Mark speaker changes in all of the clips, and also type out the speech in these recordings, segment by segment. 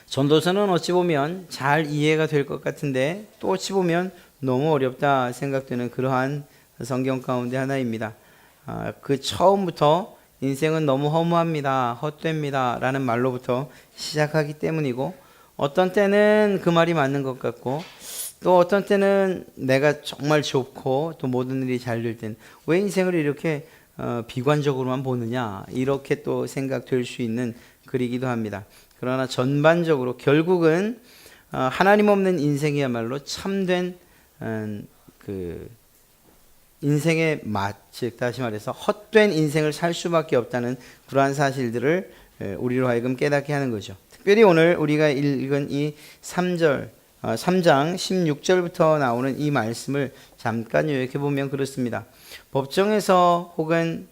Speaker 1: 전도서는 어찌 보면 잘 이해가 될 것 같은데 또 어찌 보면 너무 어렵다 생각되는 그러한 성경 가운데 하나입니다. 그 처음부터 인생은 너무 허무합니다, 헛됩니다 라는 말로부터 시작하기 때문이고, 어떤 때는 그 말이 맞는 것 같고, 또 어떤 때는 내가 정말 좋고 또 모든 일이 잘 될 땐 왜 인생을 이렇게 비관적으로만 보느냐, 이렇게 또 생각될 수 있는 글이기도 합니다. 그러나 전반적으로 결국은 하나님 없는 인생이야말로 참된 그 인생의 맛, 즉 다시 말해서 헛된 인생을 살 수밖에 없다는 그러한 사실들을 우리로 하여금 깨닫게 하는 거죠. 특별히 오늘 우리가 읽은 이 3장 16절부터 나오는 이 말씀을 잠깐 요약해 보면 그렇습니다. 법정에서 혹은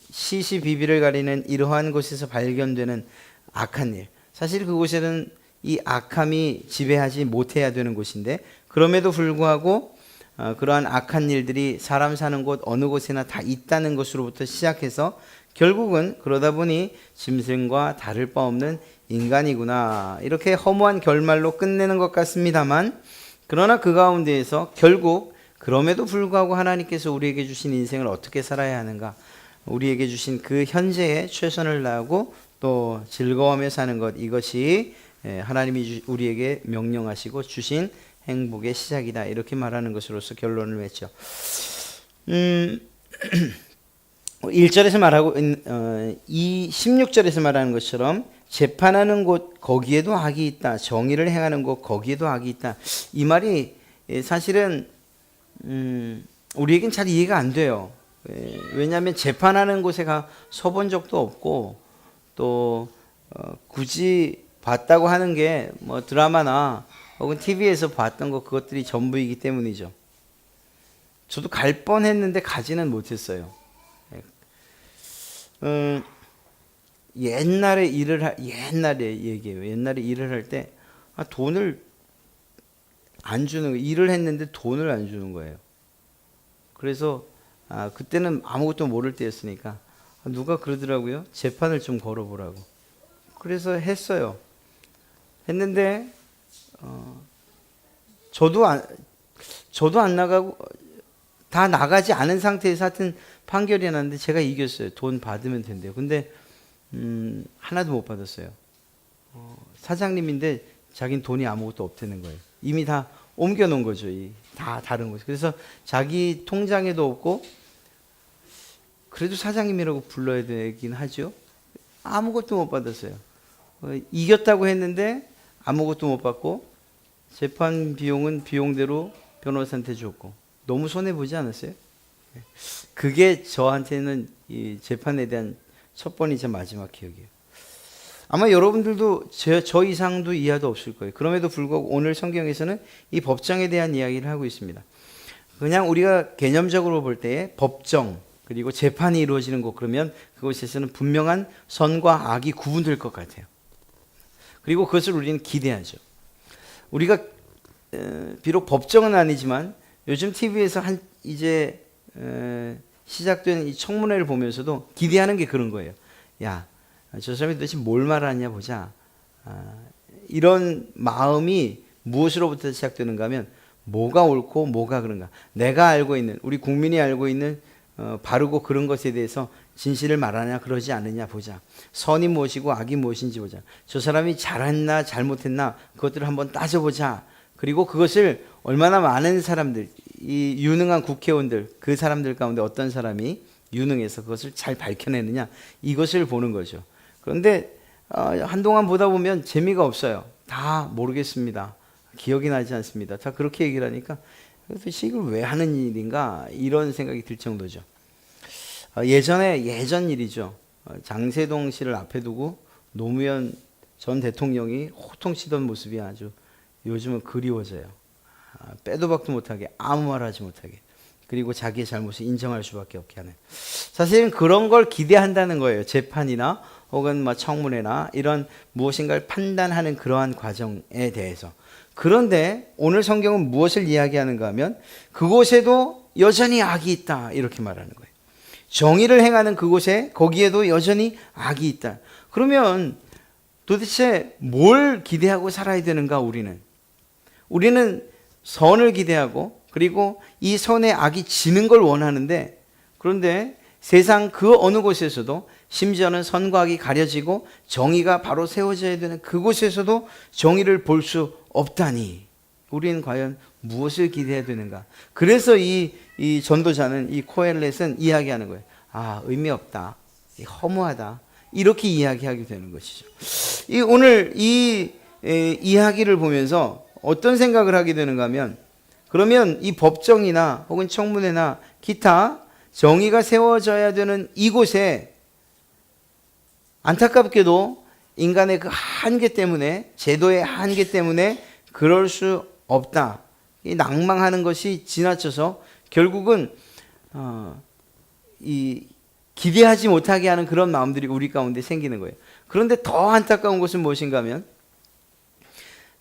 Speaker 1: 시시비비를 가리는 이러한 곳에서 발견되는 악한 일, 사실 그곳에는 이 악함이 지배하지 못해야 되는 곳인데, 그럼에도 불구하고 그러한 악한 일들이 사람 사는 곳 어느 곳에나 다 있다는 것으로부터 시작해서 결국은 그러다 보니 짐승과 다를 바 없는 인간이구나, 이렇게 허무한 결말로 끝내는 것 같습니다만, 그러나 그 가운데에서 결국 그럼에도 불구하고 하나님께서 우리에게 주신 인생을 어떻게 살아야 하는가, 우리에게 주신 그 현재에 최선을 다하고 또 즐거워하며 사는 것, 이것이 하나님이 우리에게 명령하시고 주신 행복의 시작이다, 이렇게 말하는 것으로서 결론을 맺죠. 1절에서 말하고 이 16절에서 말하는 것처럼 재판하는 곳 거기에도 악이 있다, 정의를 행하는 곳 거기에도 악이 있다, 이 말이 사실은 우리에겐 잘 이해가 안 돼요. 왜냐하면 재판하는 곳에 가 서본 적도 없고, 또 굳이 봤다고 하는 게 뭐 드라마나 혹은 TV에서 봤던 것, 그것들이 전부이기 때문이죠. 저도 갈 뻔했는데 가지는 못했어요. 옛날에 옛날에 얘기해요. 옛날에 일을 할 때 돈을 안 주는 거예요. 일을 했는데 돈을 안 주는 거예요. 그래서 그때는 아무것도 모를 때였으니까 누가 그러더라고요. 재판을 좀 걸어보라고. 그래서 했어요. 했는데 저도 안 나가고 다 나가지 않은 상태에서 하여튼 판결이 났는데 제가 이겼어요. 돈 받으면 된대요. 근데 하나도 못 받았어요. 사장님인데 자기는 돈이 아무것도 없다는 거예요. 이미 다 옮겨 놓은 거죠. 다 다른 거죠. 그래서 자기 통장에도 없고, 그래도 사장님이라고 불러야 되긴 하죠. 아무것도 못 받았어요. 이겼다고 했는데 아무것도 못 받고, 재판 비용은 비용대로 변호사한테 줬고, 너무 손해보지 않았어요? 그게 저한테는 이 재판에 대한 첫 번이자 마지막 기억이에요. 아마 여러분들도 저 이상도 이하도 없을 거예요. 그럼에도 불구하고 오늘 성경에서는 이 법정에 대한 이야기를 하고 있습니다. 그냥 우리가 개념적으로 볼 때에 법정 그리고 재판이 이루어지는 곳, 그러면 그곳에서는 분명한 선과 악이 구분될 것 같아요. 그리고 그것을 우리는 기대하죠. 우리가 비록 법정은 아니지만 요즘 TV에서 이제 시작된 이 청문회를 보면서도 기대하는 게 그런 거예요. 야, 저 사람이 도대체 뭘 말하냐 보자. 이런 마음이 무엇으로부터 시작되는가 하면, 뭐가 옳고 뭐가 그런가, 내가 알고 있는, 우리 국민이 알고 있는 바르고 그런 것에 대해서 진실을 말하냐 그러지 않느냐 보자. 선이 무엇이고 악이 무엇인지 보자. 저 사람이 잘했나 잘못했나 그것들을 한번 따져보자. 그리고 그것을 얼마나 많은 사람들, 이 유능한 국회의원들, 그 사람들 가운데 어떤 사람이 유능해서 그것을 잘 밝혀내느냐, 이것을 보는 거죠. 그런데 한동안 보다 보면 재미가 없어요. 다 모르겠습니다, 기억이 나지 않습니다, 다 그렇게 얘기를 하니까 도대체 이걸 왜 하는 일인가, 이런 생각이 들 정도죠. 예전 일이죠. 장세동 씨를 앞에 두고 노무현 전 대통령이 호통치던 모습이 아주 요즘은 그리워져요. 빼도 박도 못하게, 아무 말 하지 못하게, 그리고 자기의 잘못을 인정할 수밖에 없게 하는, 사실은 그런 걸 기대한다는 거예요. 재판이나 혹은 뭐 청문회나 이런 무엇인가를 판단하는 그러한 과정에 대해서. 그런데 오늘 성경은 무엇을 이야기하는가 하면, 그곳에도 여전히 악이 있다, 이렇게 말하는 거예요. 정의를 행하는 그곳에, 거기에도 여전히 악이 있다. 그러면 도대체 뭘 기대하고 살아야 되는가 우리는 선을 기대하고 그리고 이 선의 악이 지는 걸 원하는데, 그런데 세상 그 어느 곳에서도 심지어는 선과 악이 가려지고 정의가 바로 세워져야 되는 그곳에서도 정의를 볼 수 없다니 우리는 과연 무엇을 기대해야 되는가? 그래서 이 전도자는, 이 코엘렛은 이야기하는 거예요. 아, 의미 없다, 허무하다, 이렇게 이야기하게 되는 것이죠. 오늘 이 이야기를 보면서 어떤 생각을 하게 되는가 하면, 그러면 이 법정이나 혹은 청문회나 기타 정의가 세워져야 되는 이곳에 안타깝게도 인간의 그 한계 때문에, 제도의 한계 때문에 그럴 수 없다, 이 낭망하는 것이 지나쳐서 결국은 이 기대하지 못하게 하는 그런 마음들이 우리 가운데 생기는 거예요. 그런데 더 안타까운 것은 무엇인가 하면,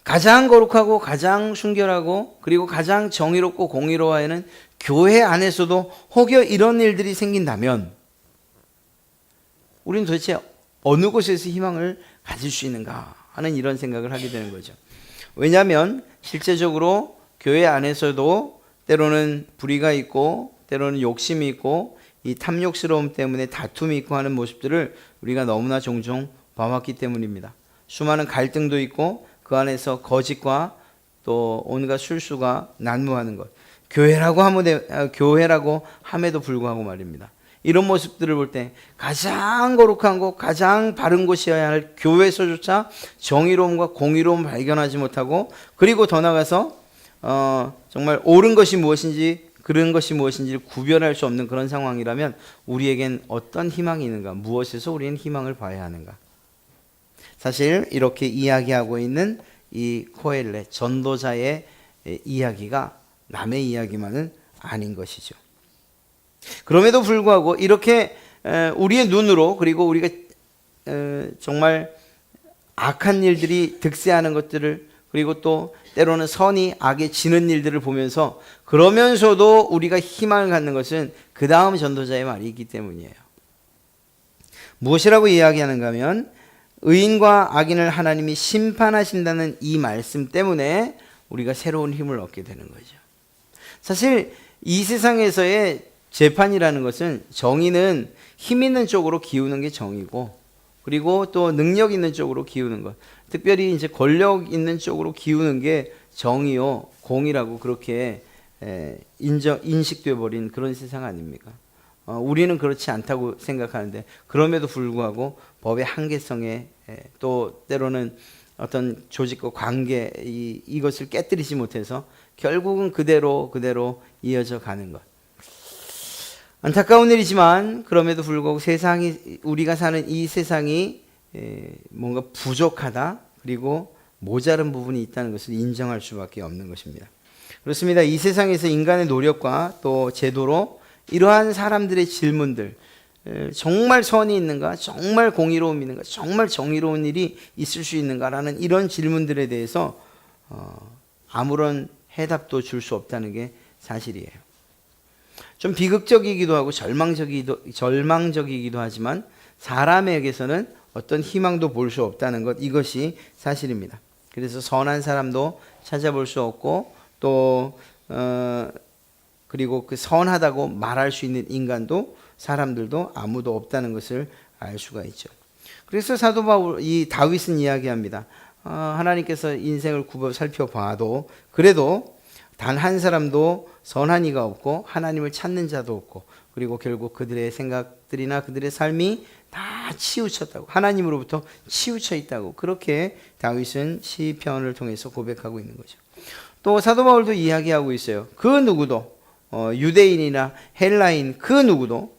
Speaker 1: 가장 거룩하고 가장 순결하고 그리고 가장 정의롭고 공의로워하는 교회 안에서도 혹여 이런 일들이 생긴다면 우리는 도대체 어느 곳에서 희망을 가질 수 있는가 하는 이런 생각을 하게 되는 거죠. 왜냐하면 실제적으로 교회 안에서도 때로는 불의가 있고 때로는 욕심이 있고 이 탐욕스러움 때문에 다툼이 있고 하는 모습들을 우리가 너무나 종종 봐왔기 때문입니다. 수많은 갈등도 있고 그 안에서 거짓과 또 온갖 술수가 난무하는 것, 교회라고 함에도 불구하고 말입니다. 이런 모습들을 볼 때 가장 거룩한 곳, 가장 바른 곳이어야 할 교회에서조차 정의로움과 공의로움을 발견하지 못하고, 그리고 더 나아가서 정말 옳은 것이 무엇인지 그런 것이 무엇인지를 구별할 수 없는 그런 상황이라면 우리에겐 어떤 희망이 있는가? 무엇에서 우리는 희망을 봐야 하는가? 사실 이렇게 이야기하고 있는 이 코엘렛 전도자의 이야기가 남의 이야기만은 아닌 것이죠. 그럼에도 불구하고 이렇게 우리의 눈으로, 그리고 우리가 정말 악한 일들이 득세하는 것들을, 그리고 또 때로는 선이 악에 지는 일들을 보면서, 그러면서도 우리가 희망을 갖는 것은 그 다음 전도자의 말이 있기 때문이에요. 무엇이라고 이야기하는가 하면, 의인과 악인을 하나님이 심판하신다는 이 말씀 때문에 우리가 새로운 힘을 얻게 되는 거죠. 사실 이 세상에서의 재판이라는 것은, 정의는 힘 있는 쪽으로 기우는 게 정의고, 그리고 또 능력 있는 쪽으로 기우는 것, 특별히 이제 권력 있는 쪽으로 기우는 게 정의요, 공이라고 그렇게 인식되어 버린 그런 세상 아닙니까? 우리는 그렇지 않다고 생각하는데, 그럼에도 불구하고 법의 한계성에 또 때로는 어떤 조직과 관계 이것을 깨뜨리지 못해서 결국은 그대로 이어져 가는 것. 안타까운 일이지만 그럼에도 불구하고 우리가 사는 이 세상이 뭔가 부족하다, 그리고 모자른 부분이 있다는 것을 인정할 수밖에 없는 것입니다. 그렇습니다. 이 세상에서 인간의 노력과 또 제도로 이러한 사람들의 질문들, 정말 선이 있는가, 정말 공의로움이 있는가, 정말 정의로운 일이 있을 수 있는가라는 이런 질문들에 대해서 아무런 해답도 줄 수 없다는 게 사실이에요. 좀 비극적이기도 하고 절망적이기도 하지만 사람에게서는 어떤 희망도 볼 수 없다는 것, 이것이 사실입니다. 그래서 선한 사람도 찾아볼 수 없고, 또 그리고 그 선하다고 말할 수 있는 인간도, 사람들도 아무도 없다는 것을 알 수가 있죠. 그래서 사도 바울, 이 다윗은 이야기합니다. 하나님께서 인생을 굽어 살펴봐도 그래도 단 한 사람도 선한 이가 없고 하나님을 찾는 자도 없고, 그리고 결국 그들의 생각들이나 그들의 삶이 다 치우쳤다고, 하나님으로부터 치우쳐 있다고, 그렇게 다윗은 시편을 통해서 고백하고 있는 거죠. 또 사도 바울도 이야기하고 있어요. 그 누구도 유대인이나 헬라인 그 누구도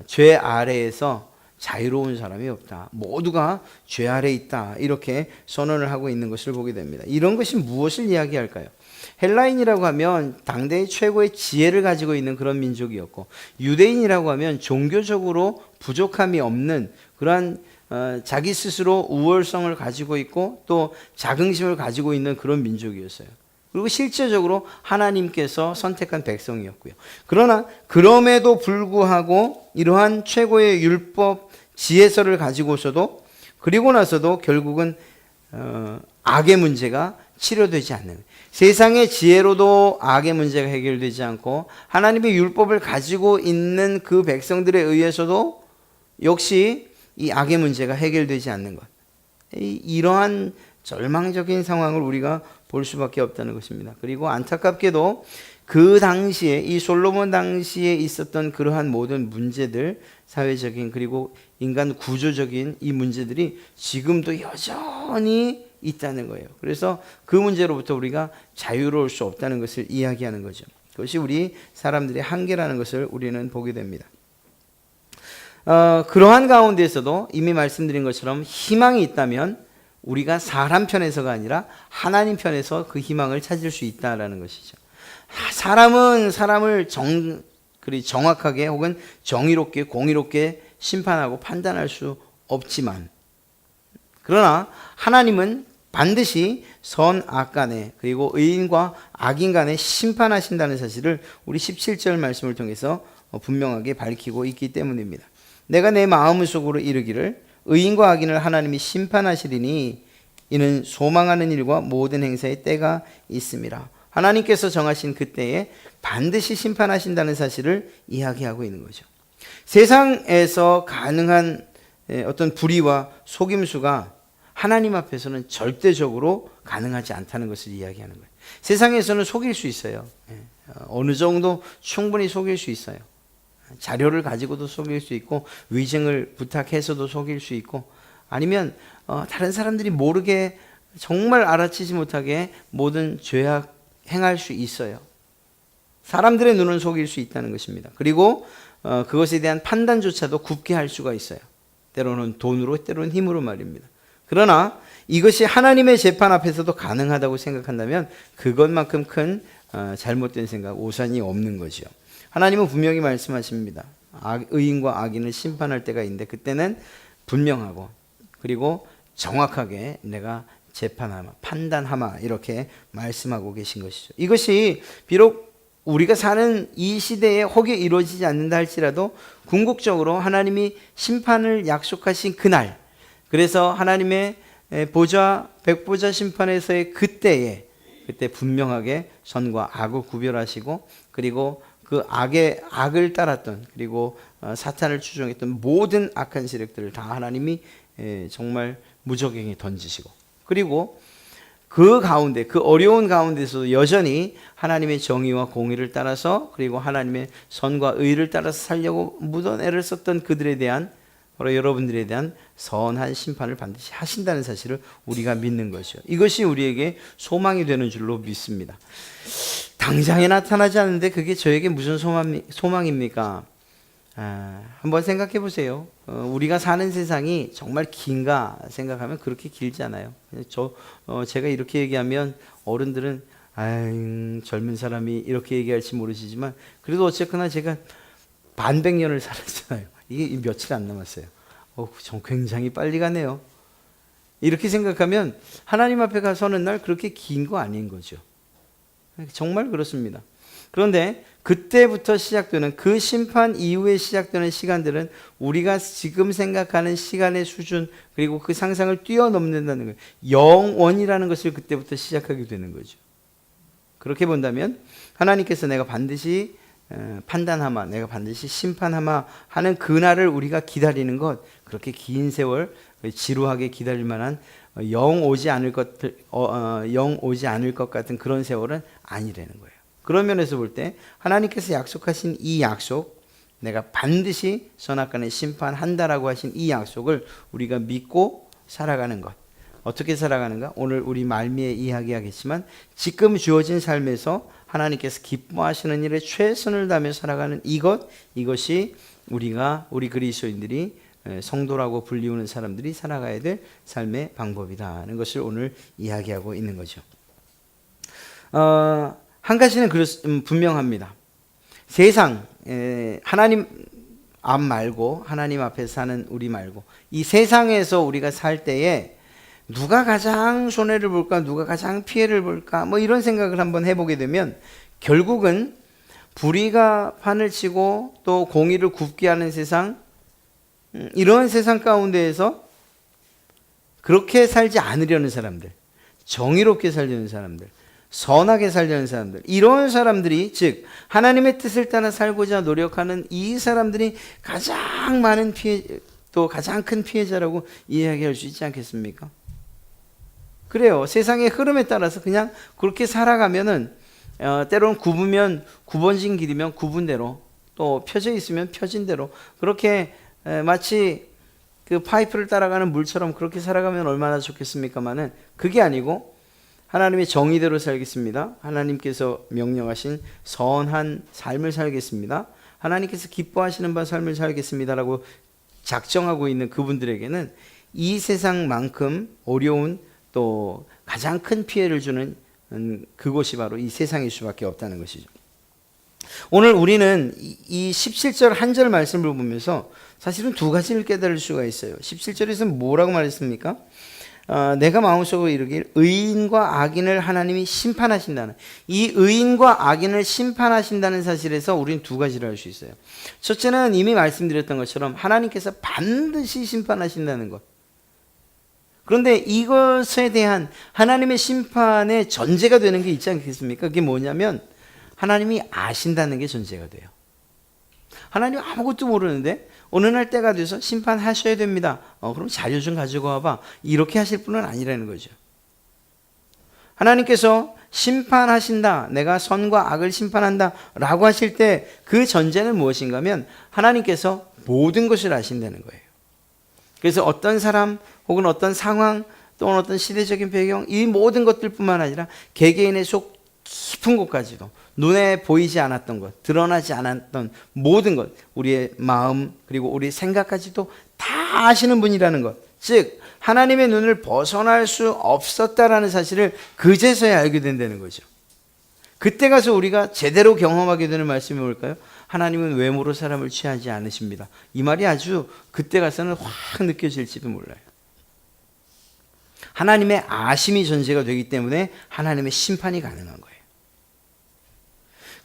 Speaker 1: 죄 아래에서 자유로운 사람이 없다. 모두가 죄 아래에 있다. 이렇게 선언을 하고 있는 것을 보게 됩니다. 이런 것이 무엇을 이야기할까요? 헬라인이라고 하면 당대의 최고의 지혜를 가지고 있는 그런 민족이었고, 유대인이라고 하면 종교적으로 부족함이 없는 그러한 자기 스스로 우월성을 가지고 있고 또 자긍심을 가지고 있는 그런 민족이었어요. 그리고 실제적으로 하나님께서 선택한 백성이었고요. 그러나 그럼에도 불구하고 이러한 최고의 율법 지혜서를 가지고서도 그리고 나서도 결국은 악의 문제가 치료되지 않는 거예요. 세상의 지혜로도 악의 문제가 해결되지 않고 하나님의 율법을 가지고 있는 그 백성들에 의해서도 역시 이 악의 문제가 해결되지 않는 것. 이러한 절망적인 상황을 우리가 볼 수밖에 없다는 것입니다. 그리고 안타깝게도 그 당시에 이 솔로몬 당시에 있었던 그러한 모든 문제들, 사회적인 그리고 인간 구조적인 이 문제들이 지금도 여전히 있다는 거예요. 그래서 그 문제로부터 우리가 자유로울 수 없다는 것을 이야기하는 거죠. 그것이 우리 사람들의 한계라는 것을 우리는 보게 됩니다. 그러한 가운데에서도 이미 말씀드린 것처럼 희망이 있다면 우리가 사람 편에서가 아니라 하나님 편에서 그 희망을 찾을 수 있다라는 것이죠. 사람은 사람을 정확하게 혹은 정의롭게 공의롭게 심판하고 판단할 수 없지만, 그러나 하나님은 반드시 선, 악 간에 그리고 의인과 악인 간에 심판하신다는 사실을 우리 17절 말씀을 통해서 분명하게 밝히고 있기 때문입니다. 내가 내 마음속으로 이르기를 의인과 악인을 하나님이 심판하시리니 이는 소망하는 일과 모든 행사의 때가 있음이라. 하나님께서 정하신 그때에 반드시 심판하신다는 사실을 이야기하고 있는 거죠. 세상에서 가능한 어떤 불의와 속임수가 하나님 앞에서는 절대적으로 가능하지 않다는 것을 이야기하는 거예요. 세상에서는 속일 수 있어요. 어느 정도 충분히 속일 수 있어요. 자료를 가지고도 속일 수 있고 위증을 부탁해서도 속일 수 있고, 아니면 다른 사람들이 모르게 정말 알아채지 못하게 모든 죄악 행할 수 있어요. 사람들의 눈은 속일 수 있다는 것입니다. 그리고 그것에 대한 판단조차도 굽게 할 수가 있어요. 때로는 돈으로, 때로는 힘으로 말입니다. 그러나 이것이 하나님의 재판 앞에서도 가능하다고 생각한다면 그것만큼 큰 잘못된 생각, 오산이 없는 거죠. 하나님은 분명히 말씀하십니다. 의인과 악인을 심판할 때가 있는데 그때는 분명하고 그리고 정확하게 내가 재판하마, 판단하마, 이렇게 말씀하고 계신 것이죠. 이것이 비록 우리가 사는 이 시대에 혹여 이루어지지 않는다 할지라도 궁극적으로 하나님이 심판을 약속하신 그날, 그래서 하나님의 백보자 심판에서의 그때 분명하게 선과 악을 구별하시고, 그리고 그 악을 따랐던, 그리고 사탄을 추종했던 모든 악한 세력들을 다 하나님이 정말 무적행에 던지시고, 그리고 그 가운데, 그 어려운 가운데서도 여전히 하나님의 정의와 공의를 따라서, 그리고 하나님의 선과 의를 따라서 살려고 무던 애를 썼던 그들에 대한, 바로 여러분들에 대한 선한 심판을 반드시 하신다는 사실을 우리가 믿는 것이요. 이것이 우리에게 소망이 되는 줄로 믿습니다. 당장에 나타나지 않는데 그게 저에게 무슨 소망입니까? 한번 생각해 보세요. 우리가 사는 세상이 정말 긴가 생각하면 그렇게 길지 않아요. 제가 이렇게 얘기하면 어른들은 젊은 사람이 이렇게 얘기할지 모르시지만, 그래도 어쨌거나 제가 반백년을 살았잖아요. 이게 며칠 안 남았어요. 굉장히 빨리 가네요. 이렇게 생각하면 하나님 앞에 가서는 날 그렇게 긴 거 아닌 거죠. 정말 그렇습니다. 그런데 그때부터 시작되는, 그 심판 이후에 시작되는 시간들은 우리가 지금 생각하는 시간의 수준, 그리고 그 상상을 뛰어넘는다는 거예요. 영원이라는 것을 그때부터 시작하게 되는 거죠. 그렇게 본다면 하나님께서 내가 반드시 판단하마, 내가 반드시 심판하마 하는 그날을 우리가 기다리는 것, 그렇게 긴 세월 지루하게 기다릴 만한 영 오지 않을 것 같은 그런 세월은 아니라는 거예요. 그런 면에서 볼 때 하나님께서 약속하신 이 약속, 내가 반드시 선악간에 심판한다라고 하신 이 약속을 우리가 믿고 살아가는 것, 어떻게 살아가는가? 오늘 우리 말미에 이야기하겠지만 지금 주어진 삶에서 하나님께서 기뻐하시는 일에 최선을 다하며 살아가는 이것이 우리 그리스도인들이 성도라고 불리우는 사람들이 살아가야 될 삶의 방법이라는 것을 오늘 이야기하고 있는 거죠. 한 가지는 분명합니다. 세상, 하나님 앞 말고, 하나님 앞에 사는 우리 말고, 이 세상에서 우리가 살 때에 누가 가장 손해를 볼까, 누가 가장 피해를 볼까, 이런 생각을 한번 해보게 되면 결국은 불의가 판을 치고 또 공의를 굽게 하는 세상, 이런 세상 가운데에서 그렇게 살지 않으려는 사람들, 정의롭게 살려는 사람들, 선하게 살려는 사람들, 이런 사람들이, 즉 하나님의 뜻을 따라 살고자 노력하는 이 사람들이 가장 많은 피해, 또 가장 큰 피해자라고 이야기할 수 있지 않겠습니까? 그래요. 세상의 흐름에 따라서 그냥 그렇게 살아가면은 때로는 굽으면 굽어진 길이면 굽은 대로, 또 펴져 있으면 펴진 대로, 그렇게 마치 그 파이프를 따라가는 물처럼 그렇게 살아가면 얼마나 좋겠습니까마는, 그게 아니고 하나님의 정의대로 살겠습니다. 하나님께서 명령하신 선한 삶을 살겠습니다. 하나님께서 기뻐하시는 바 삶을 살겠습니다라고 작정하고 있는 그분들에게는 이 세상만큼 어려운, 또 가장 큰 피해를 주는 그곳이 바로 이 세상일 수밖에 없다는 것이죠. 오늘 우리는 이 17절 한 절 말씀을 보면서 사실은 두 가지를 깨달을 수가 있어요. 17절에서 뭐라고 말했습니까? 내가 마음속으로 이르길 의인과 악인을 하나님이 심판하신다는, 이 의인과 악인을 심판하신다는 사실에서 우리는 두 가지를 알 수 있어요. 첫째는 이미 말씀드렸던 것처럼 하나님께서 반드시 심판하신다는 것. 그런데 이것에 대한 하나님의 심판의 전제가 되는 게 있지 않겠습니까? 그게 뭐냐면 하나님이 아신다는 게 전제가 돼요. 하나님 아무것도 모르는데 어느 날 때가 돼서 심판하셔야 됩니다. 그럼 자료 좀 가지고 와봐. 이렇게 하실 분은 아니라는 거죠. 하나님께서 심판하신다, 내가 선과 악을 심판한다 라고 하실 때 그 전제는 무엇인가 하면 하나님께서 모든 것을 아신다는 거예요. 그래서 어떤 사람 혹은 어떤 상황 또는 어떤 시대적인 배경, 이 모든 것들뿐만 아니라 개개인의 속 깊은 곳까지도, 눈에 보이지 않았던 것, 드러나지 않았던 모든 것, 우리의 마음 그리고 우리 생각까지도 다 아시는 분이라는 것, 즉 하나님의 눈을 벗어날 수 없었다라는 사실을 그제서야 알게 된다는 거죠. 그때 가서 우리가 제대로 경험하게 되는 말씀이 뭘까요? 하나님은 외모로 사람을 취하지 않으십니다. 이 말이 아주 그때 가서는 확 느껴질지도 몰라요. 하나님의 아심이 전제가 되기 때문에 하나님의 심판이 가능한 거예요.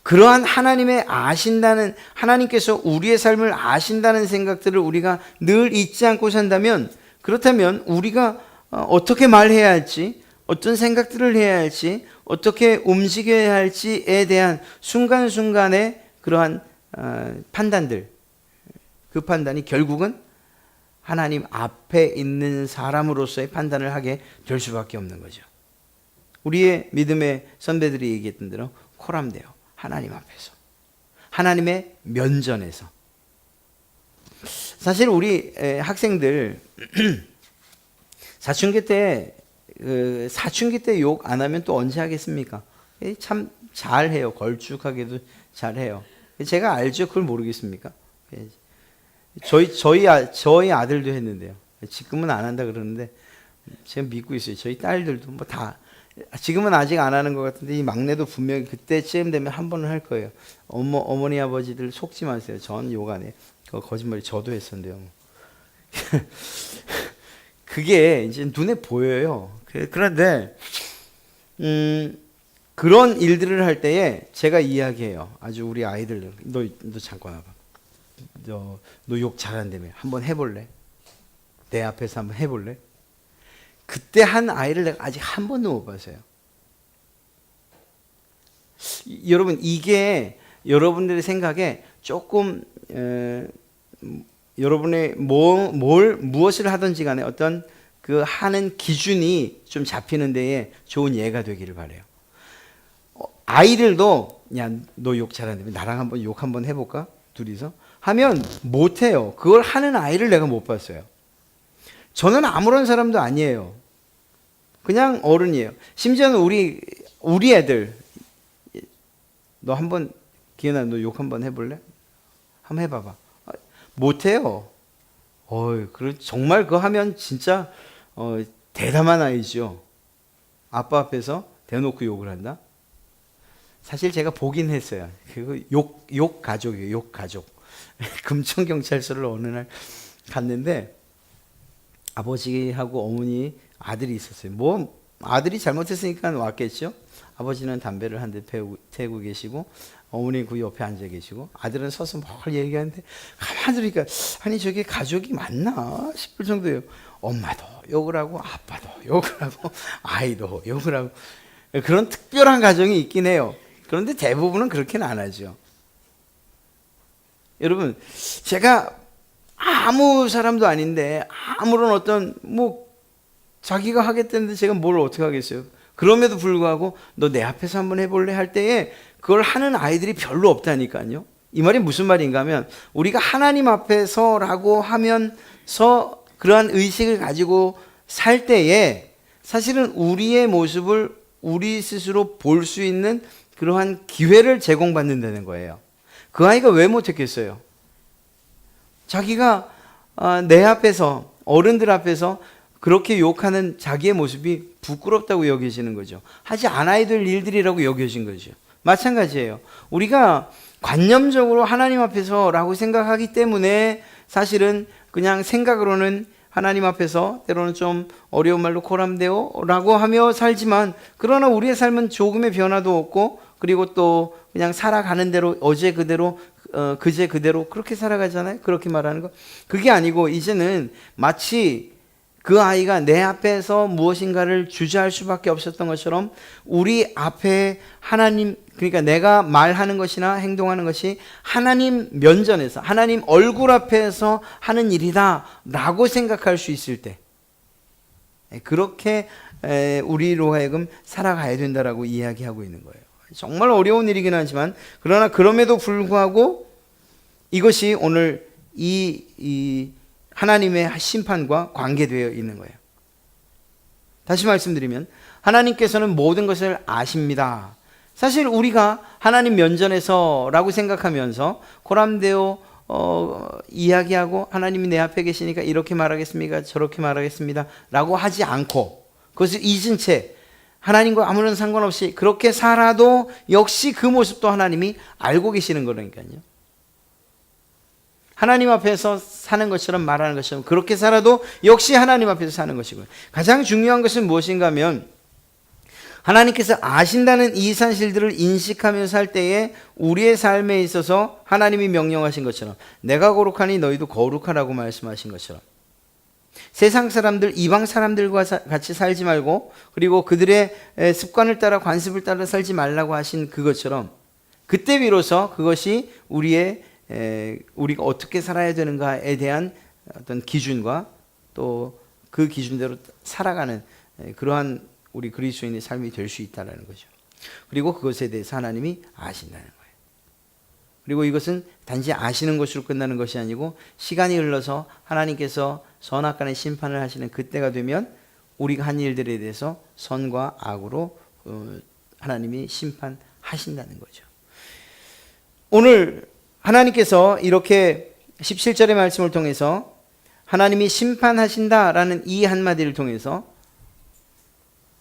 Speaker 1: 그러한 하나님의 아신다는, 하나님께서 우리의 삶을 아신다는 생각들을 우리가 늘 잊지 않고 산다면, 그렇다면 우리가 어떻게 말해야 할지, 어떤 생각들을 해야 할지, 어떻게 움직여야 할지에 대한 순간순간의 그러한 판단들, 그 판단이 결국은 하나님 앞에 있는 사람으로서의 판단을 하게 될 수밖에 없는 거죠. 우리의 믿음의 선배들이 얘기했던 대로 코람돼요. 하나님 앞에서, 하나님의 면전에서. 사실 우리 학생들 사춘기 때 욕 안 하면 또 언제 하겠습니까? 참 잘해요. 걸쭉하게도 잘해요. 제가 알죠? 그걸 모르겠습니까? 저희 아들도 했는데요. 지금은 안 한다 그러는데 제가 믿고 있어요. 저희 딸들도 뭐 다, 지금은 아직 안 하는 것 같은데 이 막내도 분명히 그때쯤 되면 한 번은 할 거예요. 어머니 아버지들 속지 마세요. 전 욕 안 해요. 그거 거짓말이, 저도 했었는데요. 그게 이제 눈에 보여요. 그런데 그런 일들을 할 때에 제가 이야기해요. 아주 우리 아이들, 너 잠깐 와봐. 너 욕 잘한다며. 한번 해볼래? 내 앞에서 한번 해볼래? 그때 한 아이를 내가 아직 한 번도 못 봤어요. 여러분, 이게 여러분들의 생각에 조금 여러분의 무엇을 하든지 간에 어떤 그 하는 기준이 좀 잡히는 데에 좋은 예가 되기를 바라요. 아이들도 야, 너 욕 잘하는데 나랑 한번 욕 한번 해볼까? 둘이서 하면 못해요. 그걸 하는 아이를 내가 못 봤어요. 저는 아무런 사람도 아니에요. 그냥 어른이에요. 심지어는 우리 애들, 너 한번 기현아, 너 욕 한번 해볼래? 한번 해봐봐. 못해요. 정말 그거 하면 진짜 대담한 아이죠. 아빠 앞에서 대놓고 욕을 한다. 사실 제가 보긴 했어요. 그거 욕 가족이에요. 욕 가족. 금천경찰서를 어느 날 갔는데 아버지하고 어머니, 아들이 있었어요. 뭐 아들이 잘못했으니까 왔겠죠. 아버지는 담배를 한 대 태우고 계시고 어머니 그 옆에 앉아 계시고 아들은 서서 뭘 얘기하는데 가만히 들으니까 아니 저게 가족이 맞나 싶을 정도예요. 엄마도 욕을 하고 아빠도 욕을 하고 아이도 욕을 하고 그런 특별한 가정이 있긴 해요. 그런데 대부분은 그렇게는 안 하죠. 여러분, 제가 아무 사람도 아닌데 아무런 어떤 자기가 하겠다는데 제가 뭘 어떻게 하겠어요. 그럼에도 불구하고 너 내 앞에서 한번 해볼래 할 때에 그걸 하는 아이들이 별로 없다니까요. 이 말이 무슨 말인가 하면 우리가 하나님 앞에서라고 하면서 그러한 의식을 가지고 살 때에 사실은 우리의 모습을 우리 스스로 볼 수 있는 그러한 기회를 제공받는다는 거예요. 그 아이가 왜 못했겠어요? 자기가 내 앞에서, 어른들 앞에서 그렇게 욕하는 자기의 모습이 부끄럽다고 여기시는 거죠. 하지 않아야 될 일들이라고 여겨진 거죠. 마찬가지예요. 우리가 관념적으로 하나님 앞에서라고 생각하기 때문에 사실은 그냥 생각으로는 하나님 앞에서 때로는 좀 어려운 말로 코람데오라고 하며 살지만, 그러나 우리의 삶은 조금의 변화도 없고 그리고 또 그냥 살아가는 대로 어제 그대로 그제 그대로 그렇게 살아가잖아요. 그렇게 말하는 거. 그게 아니고 이제는 마치 그 아이가 내 앞에서 무엇인가를 주저할 수밖에 없었던 것처럼 우리 앞에 하나님, 그러니까 내가 말하는 것이나 행동하는 것이 하나님 면전에서 하나님 얼굴 앞에서 하는 일이다 라고 생각할 수 있을 때, 그렇게 우리로 하여금 살아가야 된다라고 이야기하고 있는 거예요. 정말 어려운 일이긴 하지만, 그러나 그럼에도 불구하고 이것이 오늘 이 하나님의 심판과 관계되어 있는 거예요. 다시 말씀드리면 하나님께서는 모든 것을 아십니다. 사실 우리가 하나님 면전에서라고 생각하면서 코람데오 이야기하고 하나님이 내 앞에 계시니까 이렇게 말하겠습니까? 저렇게 말하겠습니다 라고 하지 않고 그것을 잊은 채 하나님과 아무런 상관없이 그렇게 살아도 역시 그 모습도 하나님이 알고 계시는 거라니까요. 하나님 앞에서 사는 것처럼 말하는 것처럼 그렇게 살아도 역시 하나님 앞에서 사는 것이고요. 가장 중요한 것은 무엇인가 하면 하나님께서 아신다는 이 사실들을 인식하며 살 때에 우리의 삶에 있어서 하나님이 명령하신 것처럼 내가 거룩하니 너희도 거룩하라고 말씀하신 것처럼 세상 사람들, 이방 사람들과 같이 살지 말고 그리고 그들의 습관을 따라 관습을 따라 살지 말라고 하신 그것처럼 그때 비로소 그것이 우리가 어떻게 살아야 되는가에 대한 어떤 기준과 또 그 기준대로 살아가는 그러한 우리 그리스도인의 삶이 될 수 있다는 거죠. 그리고 그것에 대해서 하나님이 아신다는 거예요. 그리고 이것은 단지 아시는 것으로 끝나는 것이 아니고 시간이 흘러서 하나님께서 선악간의 심판을 하시는 그때가 되면 우리가 한 일들에 대해서 선과 악으로 하나님이 심판하신다는 거죠. 오늘 하나님께서 이렇게 17절의 말씀을 통해서 하나님이 심판하신다라는 이 한마디를 통해서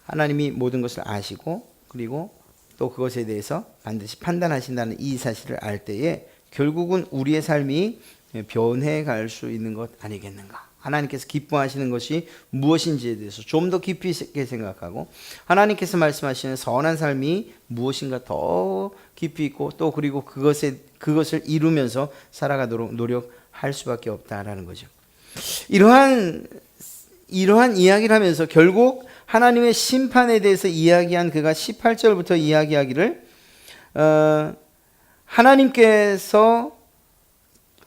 Speaker 1: 하나님이 모든 것을 아시고 그리고 또 그것에 대해서 반드시 판단하신다는 이 사실을 알 때에 결국은 우리의 삶이 변해 갈 수 있는 것 아니겠는가. 하나님께서 기뻐하시는 것이 무엇인지에 대해서 좀 더 깊이 있게 생각하고 하나님께서 말씀하시는 선한 삶이 무엇인가 더 깊이 있고 또 그리고 그것을 이루면서 살아가도록 노력할 수밖에 없다라는 거죠. 이러한 이야기를 하면서 결국 하나님의 심판에 대해서 이야기한 그가 18절부터 이야기하기를 하나님께서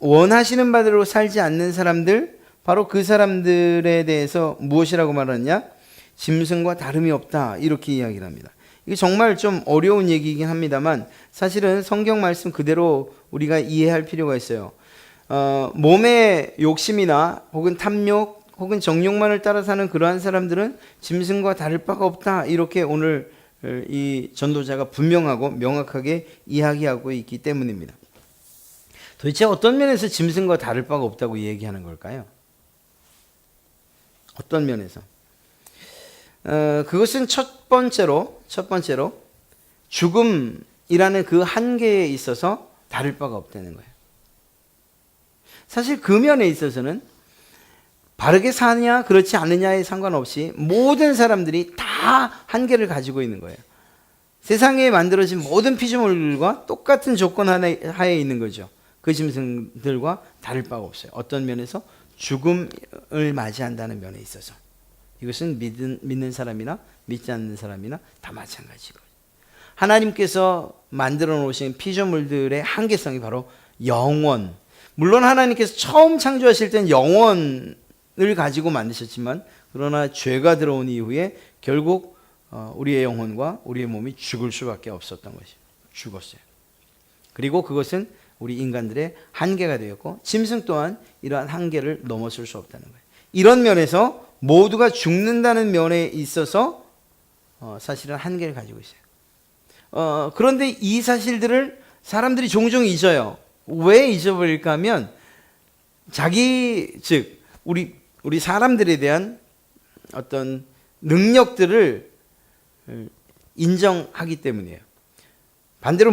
Speaker 1: 원하시는 바대로 살지 않는 사람들, 바로 그 사람들에 대해서 무엇이라고 말하느냐? 짐승과 다름이 없다, 이렇게 이야기를 합니다. 이게 정말 좀 어려운 얘기이긴 합니다만 사실은 성경 말씀 그대로 우리가 이해할 필요가 있어요. 몸의 욕심이나 혹은 탐욕 혹은 정욕만을 따라 사는 그러한 사람들은 짐승과 다를 바가 없다, 이렇게 오늘 이 전도자가 분명하고 명확하게 이야기하고 있기 때문입니다. 도대체 어떤 면에서 짐승과 다를 바가 없다고 얘기하는 걸까요? 어떤 면에서? 그것은 첫 번째로 죽음이라는 그 한계에 있어서 다를 바가 없다는 거예요. 사실 그 면에 있어서는 바르게 사느냐 그렇지 않느냐에 상관없이 모든 사람들이 다 한계를 가지고 있는 거예요. 세상에 만들어진 모든 피조물들과 똑같은 조건 하에 있는 거죠. 그 짐승들과 다를 바가 없어요. 어떤 면에서 죽음을 맞이한다는 면에 있어서. 이것은 믿는 사람이나 믿지 않는 사람이나 다 마찬가지고, 하나님께서 만들어 놓으신 피조물들의 한계성이 바로 영원. 물론 하나님께서 처음 창조하실 땐 영원을 가지고 만드셨지만, 그러나 죄가 들어온 이후에 결국 우리의 영혼과 우리의 몸이 죽을 수밖에 없었던 것이에요. 죽었어요. 그리고 그것은 우리 인간들의 한계가 되었고, 짐승 또한 이러한 한계를 넘어설 수 없다는 거예요. 이런 면에서 모두가 죽는다는 면에 있어서 사실은 한계를 가지고 있어요. 그런데 이 사실들을 사람들이 종종 잊어요. 왜 잊어버릴까 하면 즉 우리 사람들에 대한 어떤 능력들을 인정하기 때문이에요. 반대로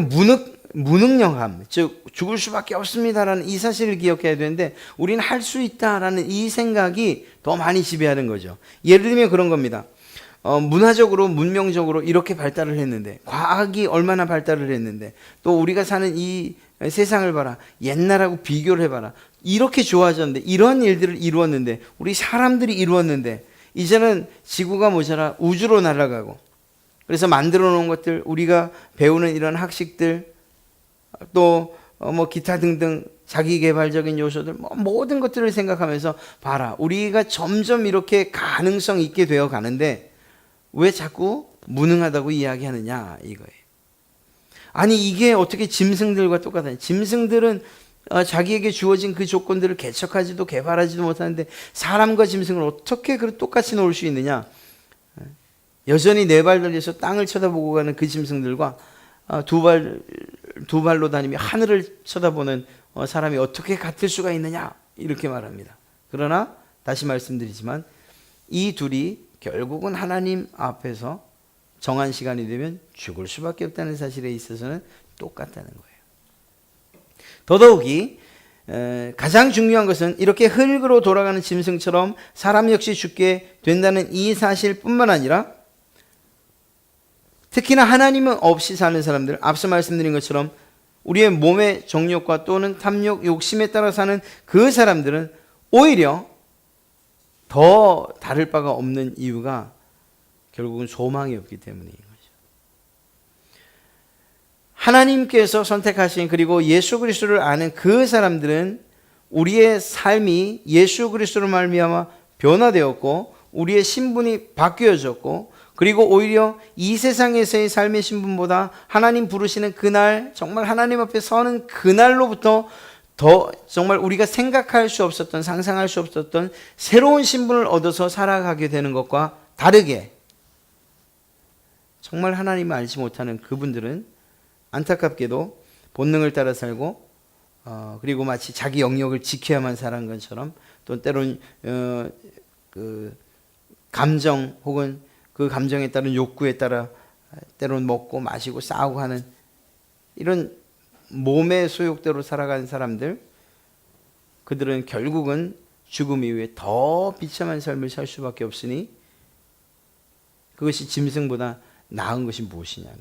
Speaker 1: 무능력함, 즉 죽을 수밖에 없습니다라는 이 사실을 기억해야 되는데, 우리는 할 수 있다라는 이 생각이 더 많이 지배하는 거죠. 예를 들면 그런 겁니다. 문화적으로 문명적으로 이렇게 발달을 했는데, 과학이 얼마나 발달을 했는데, 또 우리가 사는 이 세상을 봐라, 옛날하고 비교를 해봐라, 이렇게 좋아졌는데, 이런 일들을 이루었는데, 우리 사람들이 이루었는데, 이제는 지구가 모자라 우주로 날아가고, 그래서 만들어 놓은 것들, 우리가 배우는 이런 학식들, 또 뭐 기타 등등 자기 개발적인 요소들, 모든 것들을 생각하면서 봐라, 우리가 점점 이렇게 가능성 있게 되어 가는데 왜 자꾸 무능하다고 이야기하느냐 이거예요. 아니, 이게 어떻게 짐승들과 똑같아요? 짐승들은 자기에게 주어진 그 조건들을 개척하지도 개발하지도 못하는데, 사람과 짐승을 어떻게 똑같이 놓을 수 있느냐? 여전히 네 발 달려서 땅을 쳐다보고 가는 그 짐승들과 두 발로 다니며 하늘을 쳐다보는 사람이 어떻게 같을 수가 있느냐, 이렇게 말합니다. 그러나 다시 말씀드리지만 이 둘이 결국은 하나님 앞에서 정한 시간이 되면 죽을 수밖에 없다는 사실에 있어서는 똑같다는 거예요. 더더욱이 가장 중요한 것은 이렇게 흙으로 돌아가는 짐승처럼 사람 역시 죽게 된다는 이 사실뿐만 아니라, 특히나 하나님은 없이 사는 사람들, 앞서 말씀드린 것처럼 우리의 몸의 정욕과 또는 탐욕, 욕심에 따라 사는 그 사람들은 오히려 더 다를 바가 없는 이유가 결국은 소망이 없기 때문인 거죠. 하나님께서 선택하신, 그리고 예수 그리스도를 아는 그 사람들은 우리의 삶이 예수 그리스도로 말미암아 변화되었고, 우리의 신분이 바뀌어졌고, 그리고 오히려 이 세상에서의 삶의 신분보다 하나님 부르시는 그날, 정말 하나님 앞에 서는 그날로부터 더 정말 우리가 생각할 수 없었던, 상상할 수 없었던 새로운 신분을 얻어서 살아가게 되는 것과 다르게, 정말 하나님을 알지 못하는 그분들은 안타깝게도 본능을 따라 살고, 그리고 마치 자기 영역을 지켜야만 사는 것처럼, 또 때론 그 감정 혹은 그 감정에 따른 욕구에 따라 때론 먹고 마시고 싸우고 하는 이런 몸의 소욕대로 살아가는 사람들, 그들은 결국은 죽음 이후에 더 비참한 삶을 살 수밖에 없으니, 그것이 짐승보다 나은 것이 무엇이냐는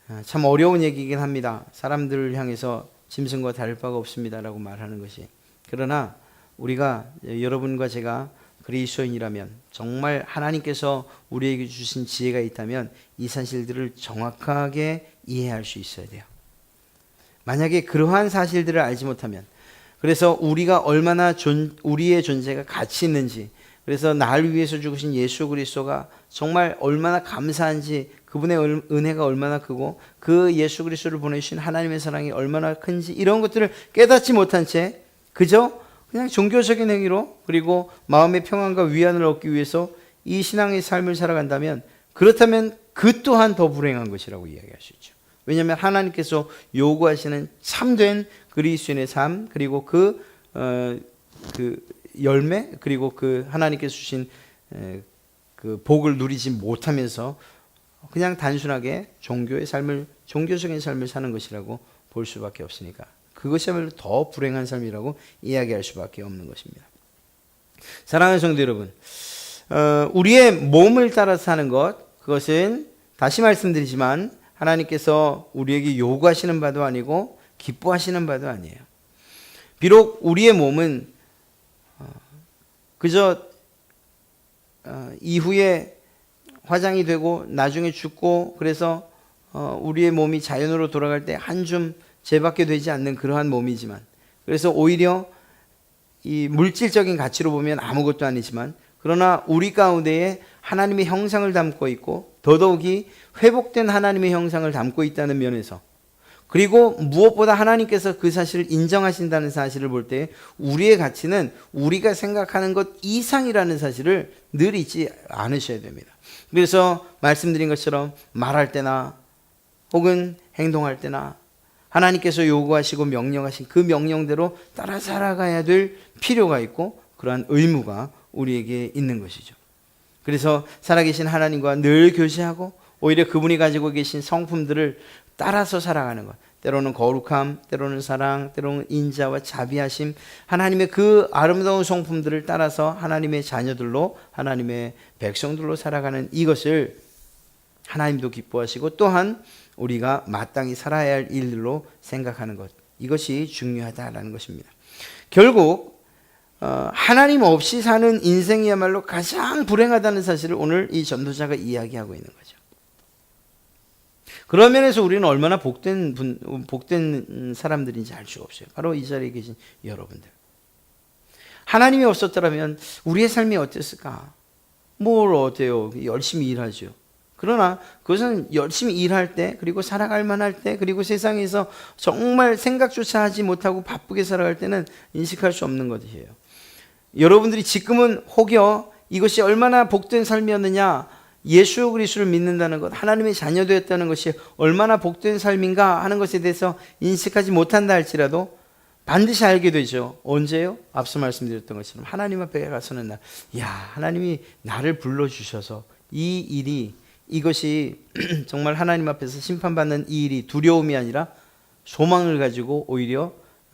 Speaker 1: 거예요. 참 어려운 얘기이긴 합니다. 사람들을 향해서 짐승과 다를 바가 없습니다라고 말하는 것이. 그러나 우리가, 여러분과 제가 그리스도인이라면, 정말 하나님께서 우리에게 주신 지혜가 있다면 이 사실들을 정확하게 이해할 수 있어야 돼요. 만약에 그러한 사실들을 알지 못하면, 그래서 우리가 얼마나 우리의 존재가 가치 있는지, 그래서 나를 위해서 죽으신 예수 그리스도가 정말 얼마나 감사한지, 그분의 은혜가 얼마나 크고 그 예수 그리스도를 보내주신 하나님의 사랑이 얼마나 큰지, 이런 것들을 깨닫지 못한 채 그저 그냥 종교적인 행위로, 그리고 마음의 평안과 위안을 얻기 위해서 이 신앙의 삶을 살아간다면, 그렇다면 그 또한 더 불행한 것이라고 이야기할 수 있죠. 왜냐하면 하나님께서 요구하시는 참된 그리스도인의 삶, 그리고 그 열매, 그리고 그 하나님께서 주신 그 복을 누리지 못하면서 그냥 단순하게 종교적인 삶을 사는 것이라고 볼 수밖에 없으니까, 그것이야말로 더 불행한 삶이라고 이야기할 수밖에 없는 것입니다. 사랑하는 성도 여러분, 우리의 몸을 따라 사는 것, 그것은 다시 말씀드리지만 하나님께서 우리에게 요구하시는 바도 아니고 기뻐하시는 바도 아니에요. 비록 우리의 몸은 그저 이후에 화장이 되고 나중에 죽고 그래서 우리의 몸이 자연으로 돌아갈 때 한 줌 재밖에 되지 않는 그러한 몸이지만, 그래서 오히려 이 물질적인 가치로 보면 아무것도 아니지만, 그러나 우리 가운데에 하나님의 형상을 담고 있고 더더욱이 회복된 하나님의 형상을 담고 있다는 면에서, 그리고 무엇보다 하나님께서 그 사실을 인정하신다는 사실을 볼 때 우리의 가치는 우리가 생각하는 것 이상이라는 사실을 늘 잊지 않으셔야 됩니다. 그래서 말씀드린 것처럼 말할 때나 혹은 행동할 때나 하나님께서 요구하시고 명령하신 그 명령대로 따라 살아가야 될 필요가 있고 그러한 의무가 우리에게 있는 것이죠. 그래서 살아계신 하나님과 늘 교제하고 오히려 그분이 가지고 계신 성품들을 따라서 살아가는 것, 때로는 거룩함, 때로는 사랑, 때로는 인자와 자비하심, 하나님의 그 아름다운 성품들을 따라서 하나님의 자녀들로, 하나님의 백성들로 살아가는 이것을 하나님도 기뻐하시고 또한 우리가 마땅히 살아야 할 일들로 생각하는 것, 이것이 중요하다라는 것입니다. 결국 하나님 없이 사는 인생이야말로 가장 불행하다는 사실을 오늘 이 전도자가 이야기하고 있는 거죠. 그런 면에서 우리는 얼마나 복된 사람들인지 알 수가 없어요. 바로 이 자리에 계신 여러분들. 하나님이 없었더라면 우리의 삶이 어땠을까? 뭘 어때요? 열심히 일하죠. 그러나 그것은 열심히 일할 때, 그리고 살아갈 만할 때, 그리고 세상에서 정말 생각조차 하지 못하고 바쁘게 살아갈 때는 인식할 수 없는 것이에요. 여러분들이 지금은 혹여 이것이 얼마나 복된 삶이었느냐, 예수 그리스도를 믿는다는 것, 하나님의 자녀되었다는 것이 얼마나 복된 삶인가 하는 것에 대해서 인식하지 못한다 할지라도 반드시 알게 되죠. 언제요? 앞서 말씀드렸던 것처럼 하나님 앞에 가서는 하나님이 나를 불러주셔서 이 일이, 이것이 정말 하나님 앞에서 심판받는 이 일이 두려움이 아니라 소망을 가지고 오히려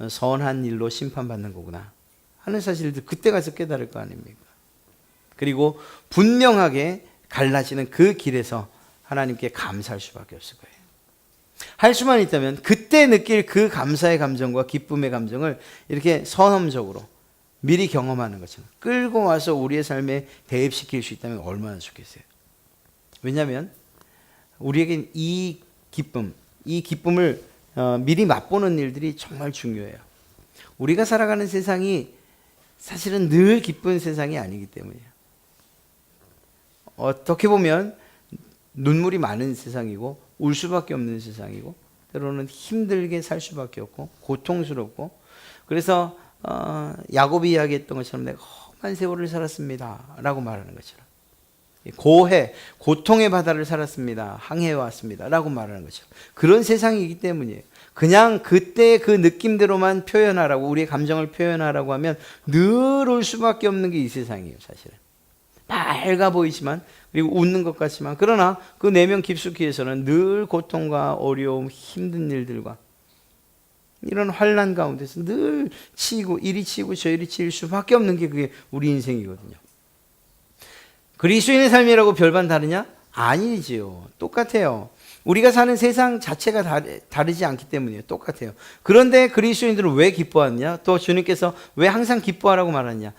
Speaker 1: 선한 일로 심판받는 거구나 하는 사실들 그때 가서 깨달을 거 아닙니까? 그리고 분명하게 갈라지는 그 길에서 하나님께 감사할 수밖에 없을 거예요. 할 수만 있다면 그때 느낄 그 감사의 감정과 기쁨의 감정을 이렇게 선험적으로 미리 경험하는 것처럼 끌고 와서 우리의 삶에 대입시킬 수 있다면 얼마나 좋겠어요. 왜냐하면 우리에겐 이 기쁨을 미리 맛보는 일들이 정말 중요해요. 우리가 살아가는 세상이 사실은 늘 기쁜 세상이 아니기 때문이에요. 어떻게 보면 눈물이 많은 세상이고 울 수밖에 없는 세상이고 때로는 힘들게 살 수밖에 없고 고통스럽고, 그래서 야곱이 이야기했던 것처럼 내가 험한 세월을 살았습니다 라고 말하는 것처럼, 고통의 바다를 살았습니다, 항해해 왔습니다 라고 말하는 것처럼 그런 세상이기 때문이에요. 그냥 그때 그 느낌대로만 표현하라고, 우리의 감정을 표현하라고 하면 늘 올 수밖에 없는 게 이 세상이에요. 사실은 밝아 보이지만, 그리고 웃는 것 같지만, 그러나 그 내면 깊숙이에서는 늘 고통과 어려움, 힘든 일들과 이런 환난 가운데서 늘 치이고 이리 치이고 저리 치일 수밖에 없는 게 그게 우리 인생이거든요. 그리스도인의 삶이라고 별반 다르냐? 아니지요. 똑같아요. 우리가 사는 세상 자체가 다르지 않기 때문이에요. 똑같아요. 그런데 그리스도인들은 왜 기뻐하느냐? 또 주님께서 왜 항상 기뻐하라고 말하느냐?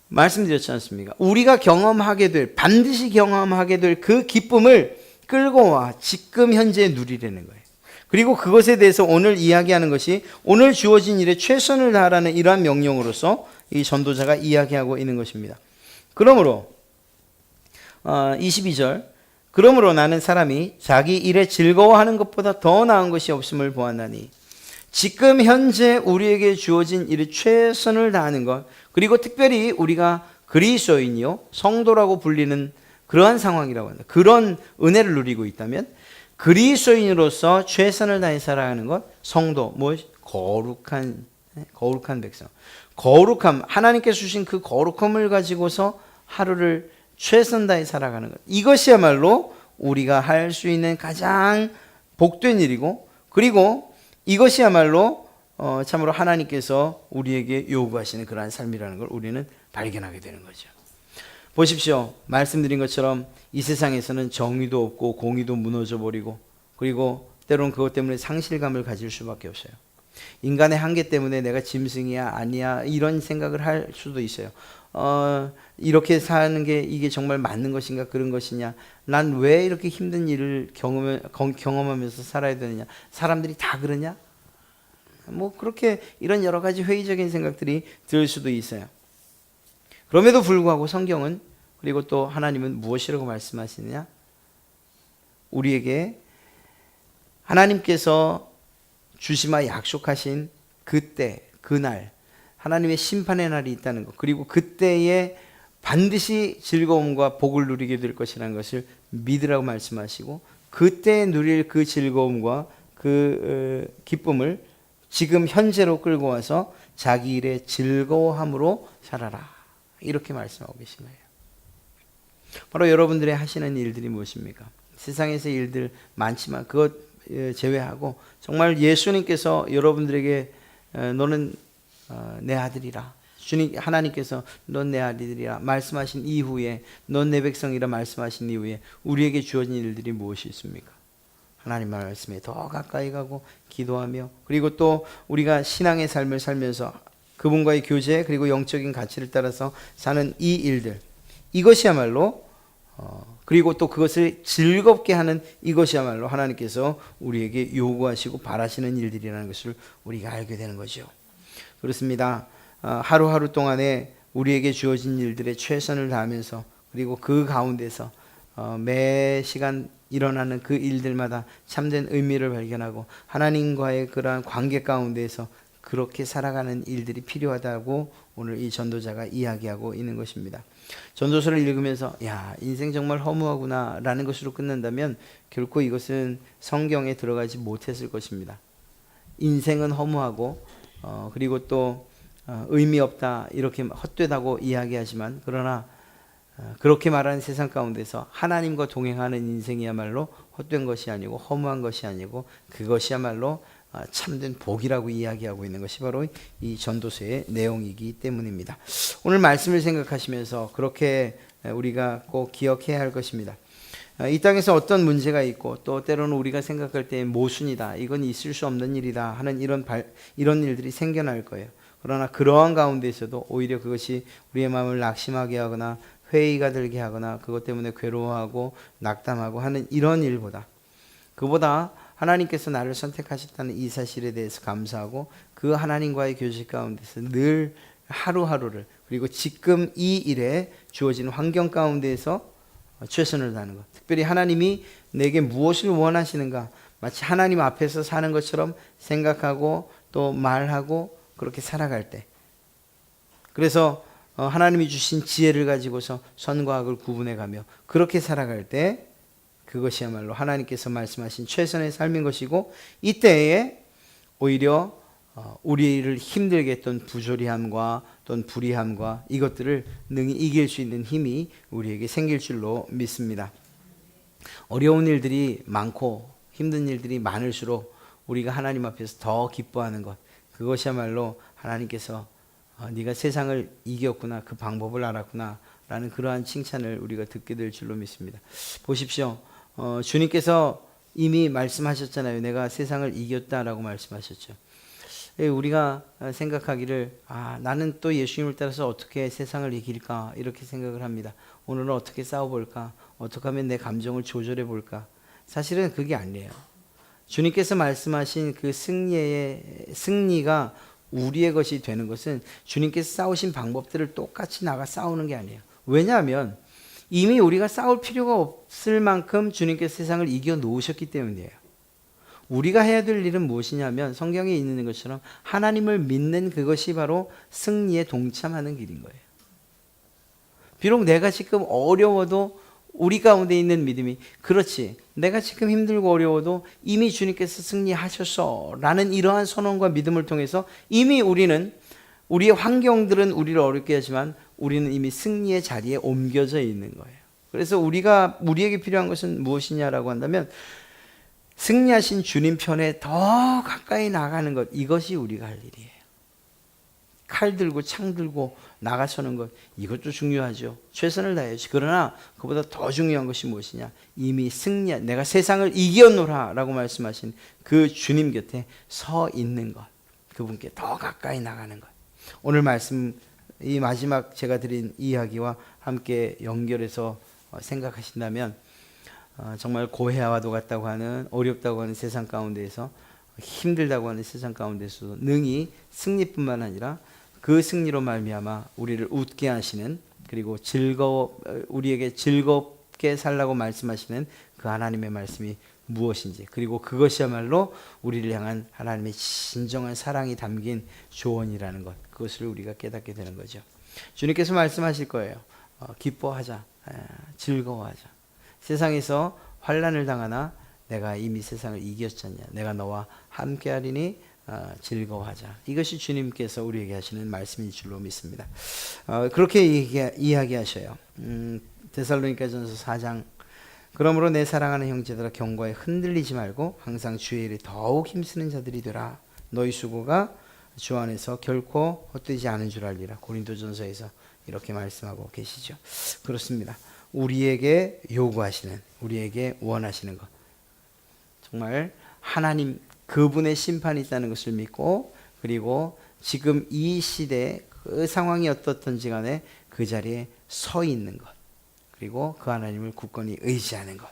Speaker 1: 말씀드렸지 않습니까? 우리가 반드시 경험하게 될 그 기쁨을 끌고 와 지금 현재 누리려는 거예요. 그리고 그것에 대해서 오늘 이야기하는 것이 오늘 주어진 일에 최선을 다하라는 이러한 명령으로서 이 전도자가 이야기하고 있는 것입니다. 그러므로 22절, 그러므로 나는 사람이 자기 일에 즐거워하는 것보다 더 나은 것이 없음을 보았나니, 지금 현재 우리에게 주어진 일에 최선을 다하는 것, 그리고 특별히 우리가 그리스도인이요 성도라고 불리는 그러한 상황이라고 한다. 그런 은혜를 누리고 있다면 그리스도인으로서 최선을 다해 살아가는 것, 성도, 거룩한 백성, 거룩함, 하나님께서 주신 그 거룩함을 가지고서 하루를 최선 다해 살아가는 것, 이것이야말로 우리가 할 수 있는 가장 복된 일이고, 그리고 이것이야말로 참으로 하나님께서 우리에게 요구하시는 그러한 삶이라는 걸 우리는 발견하게 되는 거죠. 보십시오. 말씀드린 것처럼 이 세상에서는 정의도 없고 공의도 무너져 버리고, 그리고 때로는 그것 때문에 상실감을 가질 수밖에 없어요. 인간의 한계 때문에 내가 짐승이야 아니야 이런 생각을 할 수도 있어요. 이렇게 사는 게 이게 정말 맞는 것인가 그런 것이냐, 난 왜 이렇게 힘든 일을 경험하면서 살아야 되느냐, 사람들이 다 그러냐, 뭐 그렇게 이런 여러 가지 회의적인 생각들이 들 수도 있어요. 그럼에도 불구하고 성경은, 그리고 또 하나님은 무엇이라고 말씀하시느냐, 우리에게 하나님께서 주시마 약속하신 그때, 그날, 하나님의 심판의 날이 있다는 것, 그리고 그때에 반드시 즐거움과 복을 누리게 될 것이라는 것을 믿으라고 말씀하시고, 그때 누릴 그 즐거움과 그 기쁨을 지금 현재로 끌고 와서 자기 일에 즐거워함으로 살아라, 이렇게 말씀하고 계신 거예요. 바로 여러분들의 하시는 일들이 무엇입니까? 세상에서 일들 많지만 그것 제외하고 정말 예수님께서 여러분들에게 너는 내 아들이라, 주님 하나님께서 넌 내 아들이라 말씀하신 이후에, 넌 내 백성이라 말씀하신 이후에 우리에게 주어진 일들이 무엇이 있습니까? 하나님 말씀에 더 가까이 가고 기도하며, 그리고 또 우리가 신앙의 삶을 살면서 그분과의 교제, 그리고 영적인 가치를 따라서 사는 이 일들, 이것이야말로 그리고 또 그것을 즐겁게 하는 이것이야말로 하나님께서 우리에게 요구하시고 바라시는 일들이라는 것을 우리가 알게 되는 거죠. 그렇습니다. 하루하루 동안에 우리에게 주어진 일들에 최선을 다하면서, 그리고 그 가운데서 매 시간 일어나는 그 일들마다 참된 의미를 발견하고 하나님과의 그러한 관계 가운데에서 그렇게 살아가는 일들이 필요하다고 오늘 이 전도자가 이야기하고 있는 것입니다. 전도서를 읽으면서 야, 인생 정말 허무하구나 라는 것으로 끝난다면 결코 이것은 성경에 들어가지 못했을 것입니다. 인생은 허무하고 그리고 또 의미 없다, 이렇게 헛되다고 이야기하지만, 그러나 그렇게 말하는 세상 가운데서 하나님과 동행하는 인생이야말로 헛된 것이 아니고 허무한 것이 아니고 그것이야말로 참된 복이라고 이야기하고 있는 것이 바로 이 전도서의 내용이기 때문입니다. 오늘 말씀을 생각하시면서 그렇게 우리가 꼭 기억해야 할 것입니다. 이 땅에서 어떤 문제가 있고 또 때로는 우리가 생각할 때 모순이다, 이건 있을 수 없는 일이다 하는 이런 일들이 생겨날 거예요. 그러나 그러한 가운데서도 오히려 그것이 우리의 마음을 낙심하게 하거나 회의가 들게 하거나 그것 때문에 괴로워하고 낙담하고 하는 이런 일보다, 그보다 하나님께서 나를 선택하셨다는 이 사실에 대해서 감사하고 그 하나님과의 교제 가운데서 늘 하루하루를, 그리고 지금 이 일에 주어진 환경 가운데에서 최선을 다하는 것, 특별히 하나님이 내게 무엇을 원하시는가 마치 하나님 앞에서 사는 것처럼 생각하고 또 말하고 그렇게 살아갈 때, 그래서 하나님이 주신 지혜를 가지고서 선과 악을 구분해가며 그렇게 살아갈 때 그것이야말로 하나님께서 말씀하신 최선의 삶인 것이고, 이때에 오히려 우리를 힘들게 했던 부조리함과 또는 불의함과 이것들을 능히 이길 수 있는 힘이 우리에게 생길 줄로 믿습니다. 어려운 일들이 많고 힘든 일들이 많을수록 우리가 하나님 앞에서 더 기뻐하는 것, 그것이야말로 하나님께서 네가 세상을 이겼구나, 그 방법을 알았구나 라는 그러한 칭찬을 우리가 듣게 될 줄로 믿습니다. 보십시오. 주님께서 이미 말씀하셨잖아요. 내가 세상을 이겼다라고 말씀하셨죠. 우리가 생각하기를 나는 또 예수님을 따라서 어떻게 세상을 이길까 이렇게 생각을 합니다. 오늘은 어떻게 싸워볼까, 어떻게 하면 내 감정을 조절해 볼까. 사실은 그게 아니에요. 주님께서 말씀하신 그 승리가 우리의 것이 되는 것은 주님께서 싸우신 방법들을 똑같이 나가 싸우는 게 아니에요. 왜냐하면 이미 우리가 싸울 필요가 없을 만큼 주님께서 세상을 이겨 놓으셨기 때문이에요. 우리가 해야 될 일은 무엇이냐면 성경에 있는 것처럼 하나님을 믿는 그것이 바로 승리에 동참하는 길인 거예요. 비록 내가 지금 어려워도 우리 가운데 있는 믿음이, 그렇지, 내가 지금 힘들고 어려워도 이미 주님께서 승리하셨어 라는 이러한 선언과 믿음을 통해서 이미 우리는, 우리의 환경들은 우리를 어렵게 하지만 우리는 이미 승리의 자리에 옮겨져 있는 거예요. 그래서 우리에게 필요한 것은 무엇이냐라고 한다면 승리하신 주님 편에 더 가까이 나가는 것, 이것이 우리가 할 일이에요. 칼 들고 창 들고 나가서는 것, 이것도 중요하죠. 최선을 다해야지. 그러나 그보다 더 중요한 것이 무엇이냐, 이미 내가 세상을 이겨노라 라고 말씀하신 그 주님 곁에 서 있는 것, 그분께 더 가까이 나가는 것. 오늘 말씀 이 마지막 제가 드린 이야기와 함께 연결해서 생각하신다면 정말 고해와도 같다고 하는 어렵다고 하는 세상 가운데에서 힘들다고 하는 세상 가운데서 능히 승리뿐만 아니라 그 승리로 말미암아 우리를 웃게 하시는 그리고 우리에게 즐겁게 살라고 말씀하시는 그 하나님의 말씀이 무엇인지 그리고 그것이야말로 우리를 향한 하나님의 진정한 사랑이 담긴 조언이라는 것 그것을 우리가 깨닫게 되는 거죠. 주님께서 말씀하실 거예요. 기뻐하자, 즐거워하자. 세상에서 환난을 당하나 내가 이미 세상을 이겼잖냐. 내가 너와 함께하리니 즐거워하자. 이것이 주님께서 우리에게 하시는 말씀인 줄로 믿습니다. 그렇게 이야기하셔요. 데살로니가전서 4장 그러므로 내 사랑하는 형제들아 경고에 흔들리지 말고 항상 주의 일에 더욱 힘쓰는 자들이 되라. 너희 수고가 주 안에서 결코 헛되지 않은 줄 알리라. 고린도전서에서 이렇게 말씀하고 계시죠. 그렇습니다. 우리에게 요구하시는 우리에게 원하시는 것 정말 하나님 그분의 심판이 있다는 것을 믿고 그리고 지금 이 시대에 그 상황이 어떻든지 간에 그 자리에 서 있는 것 그리고 그 하나님을 굳건히 의지하는 것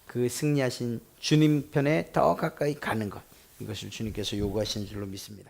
Speaker 1: 그 승리하신 주님 편에 더 가까이 가는 것 이것을 주님께서 요구하시는 줄로 믿습니다.